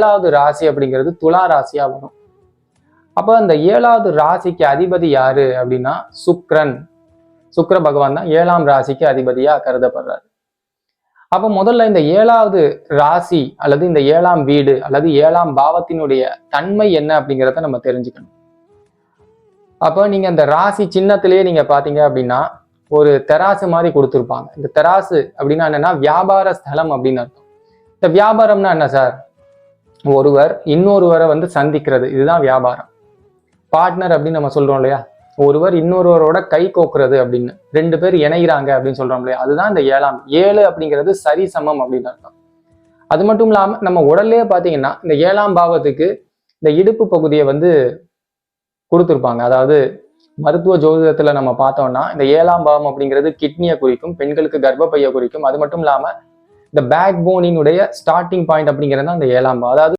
ஏழாவது ராசி அப்படிங்கிறது துலா ராசியா வரும். அப்போ அந்த ஏழாவது ராசிக்கு அதிபதி யாரு அப்படின்னா சுக்கிரன். சுக்கிர பகவான் தான் 7ஆம் ராசிக்கு அதிபதியா கருதப்படுறாரு. அப்போ முதல்ல இந்த 7வது ராசி அல்லது இந்த 7ஆம் வீடு அல்லது 7ஆம் பாவத்தினுடைய தன்மை என்ன அப்படிங்கிறத நம்ம தெரிஞ்சுக்கணும். அப்போ நீங்க அந்த ராசி சின்னத்திலேயே நீங்க பாத்தீங்க அப்படின்னா ஒரு தெராசு மாதிரி கொடுத்துருப்பாங்க. இந்த தெராசு அப்படின்னா என்னன்னா வியாபார ஸ்தலம் அப்படின்னு அர்த்தம். இந்த வியாபாரம்னா என்ன சார்? ஒருவர் இன்னொருவரை சந்திக்கிறது, இதுதான் வியாபாரம். பார்ட்னர் அப்படின்னு நம்ம சொல்றோம் இல்லையா, ஒருவர் இன்னொருவரோட கை கோக்குறது அப்படின்னு, 2 பேர் இணைகிறாங்க அப்படின்னு சொல்றோம் இல்லையா, அதுதான் இந்த 7ஆம். 7 அப்படிங்கிறது சரி சமம் அப்படின்னு அர்த்தம். அது மட்டும் இல்லாம நம்ம உடல்லே பாத்தீங்கன்னா இந்த 7ஆம் பாவத்துக்கு இந்த இடுப்பு பகுதியை கொடுத்துருப்பாங்க. அதாவது மருத்துவ ஜோதிடத்துல நம்ம பார்த்தோம்னா இந்த 7ஆம் பாவம் அப்படிங்கிறது கிட்னியை குறிக்கும், பெண்களுக்கு கர்ப்பப்பையை குறிக்கும். அது மட்டும் இல்லாம இந்த பேக் போனினுடைய ஸ்டார்டிங் பாயிண்ட் அப்படிங்கிறது அந்த 7ஆம் பாவம். அதாவது